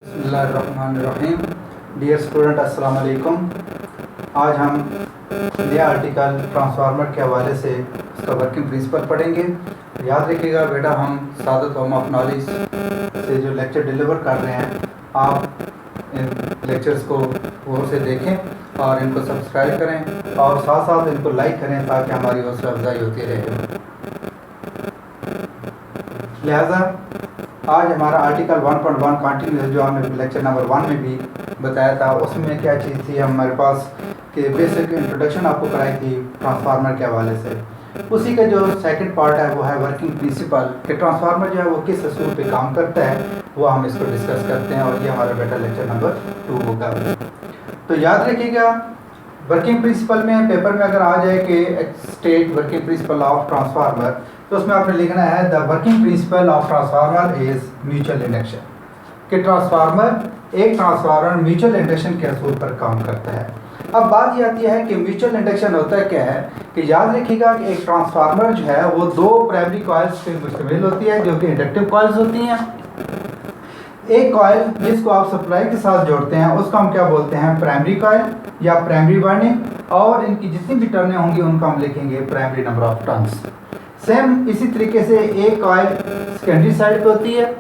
बिस्मिल्लाहिर्रहमानिर्रहीम। Dear student, अस्सलाम वालेकुम। आज हम नया आर्टिकल ट्रांसफार्मर के हवाले से उसका वर्किंग प्रिंसिपल पढ़ेंगे। याद रखिएगा बेटा, हम सादत होम ऑफ नॉलेज से जो लेक्चर डिलीवर कर रहे हैं, आप इन लेक्चर्स को गौर से देखें और इनको सब्सक्राइब करें और साथ साथ इनको लाइक करें ताकि हमारी हौसला अफजाई होती रहे। लिहाजा आज हमारा आर्टिकल 1.1 कंटिन्यू जो हमने लेक्चर नंबर 1 में भी बताया था, उसमें क्या चीज़ थी हमारे पास कि बेसिक इंट्रोडक्शन आपको कराई थी ट्रांसफार्मर के हवाले से। उसी का जो सेकंड पार्ट है वो है वर्किंग प्रिंसिपल, कि ट्रांसफार्मर जो है वो किस असूल पे काम करता है, वो हम इसको डिस्कस करते हैं और ये हमारा बेटा लेक्चर नंबर 2 होगा। तो याद रखिएगा, वर्किंग प्रिंसिपल में पेपर में अगर आ जाए कि state working principle of transformer, तो उसमें आपने लिखना है the working principle of transformer is mutual induction, कि एक ट्रांसफार्मर म्यूचुअल इंडक्शन के असूल पर काम करता है। अब बात ये आती है कि म्यूचुअल इंडक्शन होता है क्या है, कि याद रखिएगा कि एक ट्रांसफार्मर जो है वो दो प्राइमरी कॉइल्स पर मुश्तमिल होती है जो कि इंडक्टिव कॉइल्स होती हैं। एक कॉइल जिसको आप सप्लाई के साथ जोड़ते हैं उसको हम क्या बोलते हैं, प्राइमरी कॉइल या प्राइमरी वाइंडिंग, और इनकी जितनी भी टर्नें होंगी उनको हम लिखेंगे primary number of turns. Same इसी तरीके से एक कॉइल सेकेंडरी साइड पे होती है,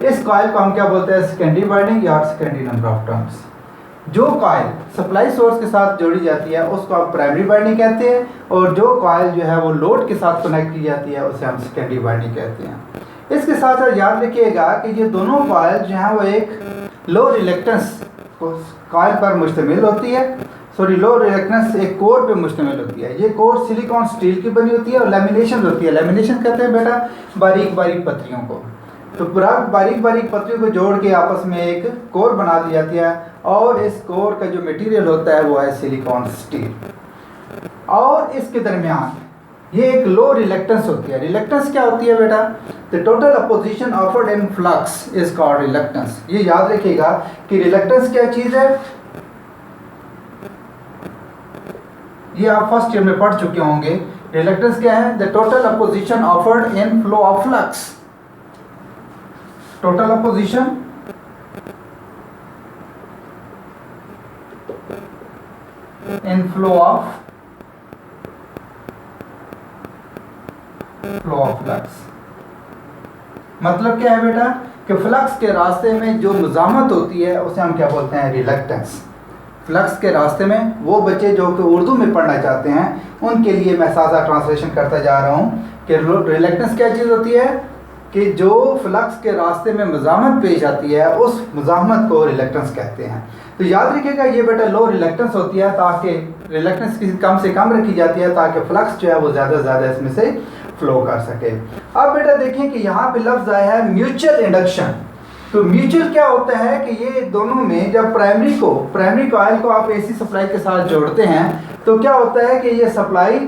इस कॉइल को हम क्या बोलते हैं, सेकेंडरी वाइंडिंग या सेकेंडरी नंबर ऑफ टर्न्स। जो कॉइल सप्लाई सोर्स के साथ जोड़ी जाती है उसको आप प्राइमरी वाइंडिंग कहते हैं, और जो कॉइल जो है वो लोड के साथ कनेक्ट की जाती है उसे हम सेकेंडरी वाइंडिंग कहते हैं। इसके साथ याद रखिएगा कि ये दोनों कॉइल जो हैं वो एक लो रिलेक्टेंस कॉइल पर मुश्तमिल होती है, लो रिलेक्टेंस एक कोर पे मुश्तमिल होती है। ये कोर सिलिकॉन स्टील की बनी होती है और लेमिनेशन होती है। लेमिनेशन कहते हैं बेटा बारीक बारीक पत्रियों को। तो पूरा बारीक बारीक पत्रियों को जोड़ के आपस में एक कोर बना दी जाती है, और इस कोर का जो मटेरियल होता है वो है सिलिकॉन स्टील, और इसके दरमियान ये एक लो रिलेक्टेंस होती है। रिलेक्टेंस क्या होती है बेटा, the total opposition offered in flux is called reluctance. ये याद रखिएगा कि रिलेक्टेंस क्या चीज़ है, ये आप फर्स्ट ईयर में पढ़ चुके होंगे। रिलेक्टेंस क्या है, the total opposition offered in flow of flux. Total opposition in flow of flux. मतलब क्या है बेटा, कि फ्लक्स के रास्ते में जो मुजामत होती है उसे हम क्या बोलते हैं, रिलेक्टेंस। फ्लक्स के रास्ते में वो बच्चे जो कि उर्दू में पढ़ना चाहते हैं उनके लिए मैं सादा ट्रांसलेशन करता जा रहा हूँ कि रिलेक्टेंस क्या चीज़ होती है, कि जो फ्लक्स के रास्ते में मुजामत पेश आती है उस मुजामत को रिलेक्टेंस कहते हैं। तो याद रखिएगा ये बेटा लो रिलेक्टेंस होती है, ताकि रिलेक्टेंस की कम से कम रखी जाती है ताकि फ्लक्स जो है वो ज़्यादा से ज़्यादा इसमें से फ्लो कर सके। अब बेटा देखिए कि यहाँ पे लफ्ज़ आया है म्यूचुअल इंडक्शन। तो म्यूचुअल क्या होता है कि ये दोनों में जब प्राइमरी कॉइल को आप एसी सप्लाई के साथ जोड़ते हैं तो क्या होता है कि ये सप्लाई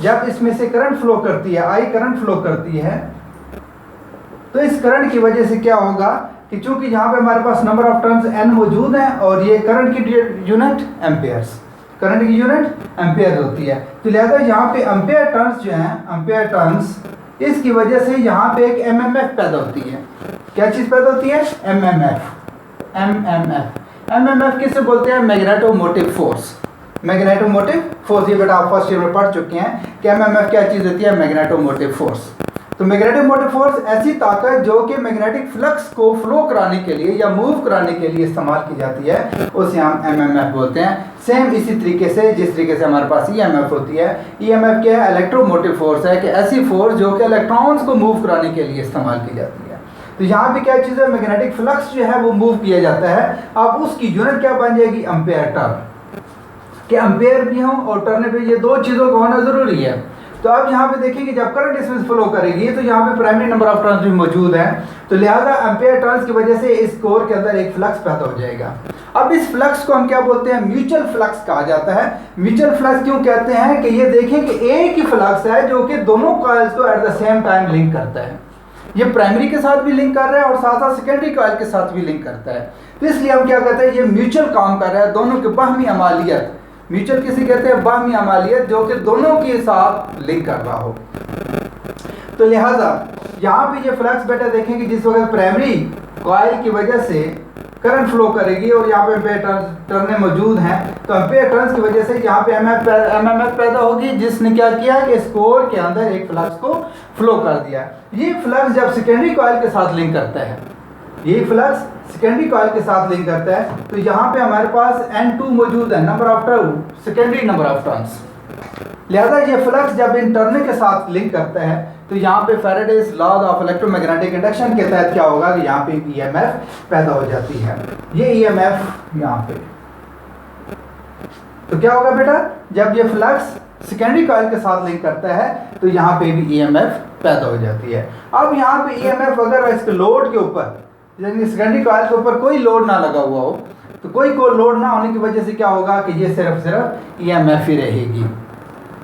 जब इसमें से करंट फ्लो करती है, आई करंट फ्लो करती है, तो इस करंट की वजह से क्या होगा कि चूंकि यहाँ पे हमारे पास नंबर ऑफ टर्न्स n मौजूद हैं और ये करंट की यूनिट एम्पेयर्स, करंट की यूनिट एम्पेयर होती है, तो लिहाजा यहाँ पे एम्पेयर टर्न्स जो हैं, एम्पेयर टर्न्स, इसकी वजह से यहाँ पे एक एमएमएफ पैदा होती है। क्या चीज़ पैदा होती है, एमएमएफ। एमएमएफ किसे बोलते हैं, मैग्नेटोमोटिव फोर्स। मैग्नेटोमोटिव फोर्स, ये बेटा आप फर्स्ट ईयर में पढ़ चुके हैं कि एमएमएफ क्या चीज़ होती है, मैग्नेटोमोटिव फोर्स। तो मैग्नेटोमोटिव फोर्स ऐसी ताकत जो कि मैग्नेटिक फ्लक्स को फ्लो कराने के लिए या मूव कराने के लिए इस्तेमाल की जाती है, उसे हम एमएमएफ बोलते हैं। सेम इसी तरीके से जिस तरीके से हमारे पास ईएमएफ होती है, ईएमएफ क्या है, इलेक्ट्रोमोटिव फोर्स है, कि ऐसी फोर्स जो कि इलेक्ट्रॉन्स को मूव कराने के लिए इस्तेमाल की जाती है। तो यहाँ पे क्या चीज़ है, मैग्नेटिक फ्लक्स जो है वो मूव किया जाता है। अब उसकी यूनिट क्या बन जाएगी, एम्पेयर टर्न, कि एम्पेयर भी हो और टर्न भी, ये दो चीज़ों का होना ज़रूरी है। तो अब यहाँ पे देखिए कि जब करंट इसमें फ्लो करेगी तो यहाँ पे प्राइमरी नंबर ऑफ टर्न्स भी मौजूद हैं, तो लिहाजा एम्पेयर टर्न्स की वजह से इस कोर के अंदर एक फ्लक्स पैदा हो जाएगा। अब इस फ्लक्स को हम क्या बोलते हैं, म्यूचुअल फ्लक्स कहा जाता है। म्यूचुअल फ्लक्स क्यों कहते हैं, कि ये देखें कि एक ही फ्लक्स है जो कि दोनों कॉइल्स को at the same time link करता है। ये प्राइमरी के साथ भी लिंक कर रहा है और साथ साथ सेकेंडरी कॉइल के साथ भी लिंक करता है। तो इसलिए हम क्या कहते हैं, ये म्यूचुअल काम कर रहा है, दोनों के बाहमी अमालियत। म्यूचुअल किसे कहते हैं, बाहमी अमालियत, जो कि दोनों के साथ लिंक कर रहा हो। तो लिहाजा यहाँ पे ये फ्लक्स बेटा देखेंगे जिस वक्त प्राइमरी कॉइल की वजह से करंट फ्लो करेगी और यहाँ पे टर्नें मौजूद हैं, तो एम्पेयर टर्न्स की वजह से यहाँ पे एमएमएफ पैदा होगी, जिसने क्या किया कि इस कोर के अंदर एक फ्लक्स को फ्लो कर दिया। ये फ्लक्स जब सेकेंडरी कॉइल के साथ लिंक करता है, ये फ्लक्स सेकेंडरी कॉइल के साथ लिंक करता है, तो यहाँ पे हमारे पास N2 मौजूद है, number of turn, secondary number of turns. लिहाजा ये फ्लक्स जब इन टर्न के साथ लिंक करता है तो यहाँ पे Faraday's law of electromagnetic induction के तहत क्या होगा कि यहाँ पे ईएमएफ पैदा हो जाती है। ये ईएमएफ यहाँ पे, तो क्या होगा बेटा, जब ये फ्लक्स सेकेंडरी कॉइल के साथ लिंक करता है तो यहाँ पे भी ईएमएफ पैदा हो जाती है। अब यहाँ पे ईएमएफ अगर इसके लोड के ऊपर, यानी सेकेंडरी कॉइल के ऊपर कोई लोड ना लगा हुआ हो, तो कोई लोड ना होने की वजह से क्या होगा कि ये सिर्फ ईएमएफ ही रहेगी,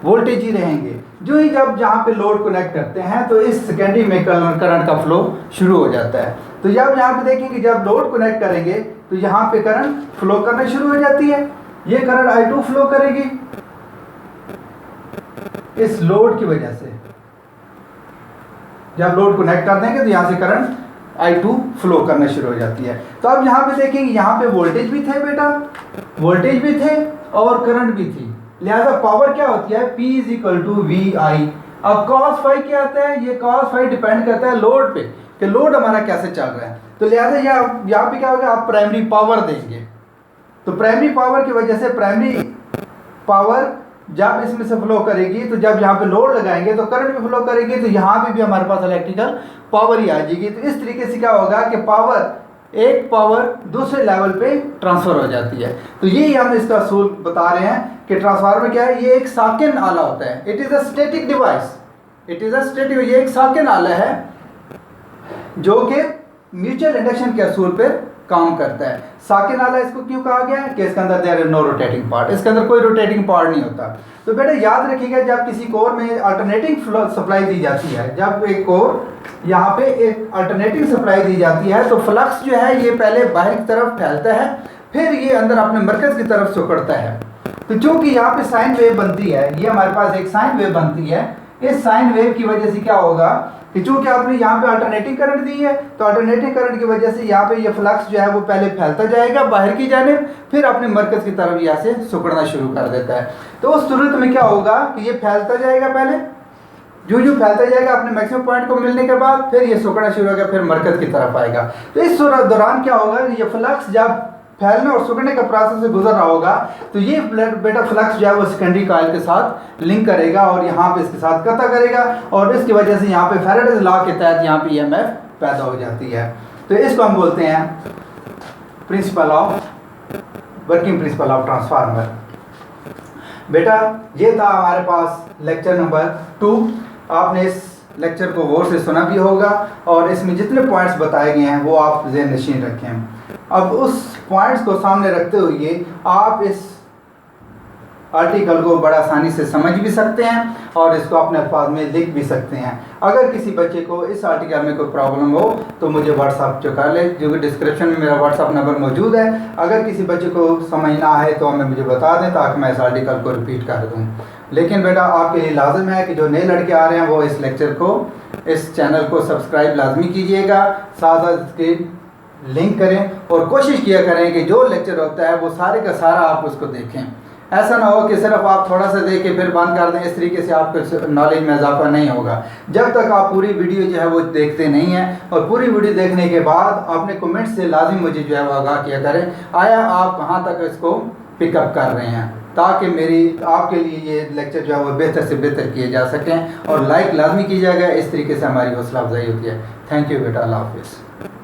वोल्टेज ही रहेंगे। जो ही जब जहाँ पे लोड कनेक्ट करते हैं तो इस सेकेंडरी में करंट का फ्लो शुरू हो जाता है। तो जब यहाँ पे देखेंगे जब लोड कनेक्ट करेंगे तो यहाँ पे करंट फ्लो करना शुरू हो जाती है। ये करंट I2 फ्लो करेगी इस लोड की वजह से। जब लोड कनेक्ट कर देंगे तो यहाँ से करंट I2 फ्लो करना शुरू हो जाती है। तो अब यहाँ पे देखेंगे यहाँ पे वोल्टेज भी थे बेटा, वोल्टेज भी थे और करंट भी थी। लिहाजा पावर क्या होती है, P = VI। अब cos फाई क्या आता है, ये cos फाई डिपेंड करता है लोड पे कि लोड हमारा कैसे चल रहा है। तो लिहाजा यहाँ पे क्या होगा, आप प्राइमरी पावर देंगे, तो प्राइमरी पावर की वजह से प्राइमरी पावर जब इसमें से फ्लो करेगी, तो जब यहाँ पे लोड लगाएंगे तो करंट भी फ्लो करेगी, तो यहाँ पे भी हमारे पास इलेक्ट्रिकल पावर ही आ जाएगी। तो इस तरीके से क्या होगा कि पावर एक पावर दूसरे लेवल पे ट्रांसफर हो जाती है। तो यही हम इसका असूल बता रहे हैं कि ट्रांसफार्मर क्या है, ये एक साकिन आला होता है। It is a static device, it is a static, ये एक साकिन आला है जो कि म्यूचुअल इंडक्शन के असूल पर काम करता है। साकिन आला इसको क्यों कहा गया है कि इसके अंदर there is no rotating part, इसके अंदर कोई रोटेटिंग पार्ट नहीं होता। तो बेटा याद रखिएगा, जब किसी कोर में अल्टरनेटिंग सप्लाई दी जाती है, जब एक कोर यहाँ पे एक अल्टरनेटिंग सप्लाई दी जाती है, तो फ्लक्स जो है ये पहले बाहर की तरफ फैलता है, फिर ये अंदर अपने मरकज़ की तरफ सिकुड़ता है। तो चूँकि यहाँ पे साइन वेव बनती है, ये हमारे पास एक साइन वेव बनती है, इस साइन वेव की वजह से क्या होगा कि चूँकि आपने यहाँ पे अल्टरनेटिंग करंट दी है, तो अल्टरनेटिंग करंट की वजह से यहाँ पे ये फ्लक्स जो है वो पहले फैलता जाएगा बाहर की जानिब, फिर अपने मरकज़ की तरफ यहाँ से सिकुड़ना शुरू कर देता है। तो उस सूरत में क्या होगा कि ये फैलता जाएगा, पहले जो फैलता जाएगा अपने मैक्सिमम पॉइंट को मिलने के बाद फिर ये सिकुड़ना शुरू होगा, फिर मरकज़ की तरफ आएगा। तो इस दौरान क्या होगा कि ये फ्लक्स जब फैलने और सिकुड़ने का प्रोसेस से गुजर रहा होगा, तो ये बेटा फ्लक्स जो है वो सेकेंडरी कॉइल के साथ लिंक करेगा और यहाँ पे इसके साथ कता करेगा, और इसकी वजह से यहाँ पे फैराडेज लॉ के तहत यहाँ पे ईएमएफ पैदा हो जाती है। तो इसको हम बोलते हैं principle of working principle of transformer. बेटा ये था हमारे पास लेक्चर नंबर 2। आपने इस लेक्चर को गौर से सुना भी होगा और इसमें जितने पॉइंट्स बताए गए हैं वो आप ज़हन नशीन रखें। अब उस पॉइंट्स को सामने रखते हुए आप इस आर्टिकल को बड़ा आसानी से समझ भी सकते हैं और इसको अपने अल्फाज में लिख भी सकते हैं। अगर किसी बच्चे को इस आर्टिकल में कोई प्रॉब्लम हो तो मुझे व्हाट्सअप जो कर ले, जो कि डिस्क्रिप्शन में मेरा व्हाट्सअप नंबर मौजूद है। अगर किसी बच्चे को समझ ना आए तो हमें मुझे बता दें ताकि मैं इस आर्टिकल को रिपीट कर दूँ। लेकिन बेटा आपके लिए लाजिम है कि जो नए लड़के आ रहे हैं वो इस लेक्चर को, इस चैनल को सब्सक्राइब लाजमी कीजिएगा, साथ साथ इसके लिंक करें और कोशिश किया करें कि जो लेक्चर होता है वो सारे का सारा आप उसको देखें। ऐसा ना हो कि सिर्फ आप थोड़ा सा देख के फिर बंद कर दें, इस तरीके से आपके नॉलेज में इजाफा नहीं होगा। जब तक आप पूरी वीडियो जो है वो देखते नहीं हैं, और पूरी वीडियो देखने के बाद अपने कमेंट से लाजिम मुझे जो है वो आगाह किया करें, आया आप कहाँ तक इसको पिकअप कर रहे हैं, ताकि मेरी आपके लिए ये लेक्चर जो है वो बेहतर से बेहतर किए जा सकें। और लाइक लाजमी कीजिएगा, इस तरीके से हमारी हौसला अफजाई होती है। थैंक यू बेटा, अल्लाह हाफिज़।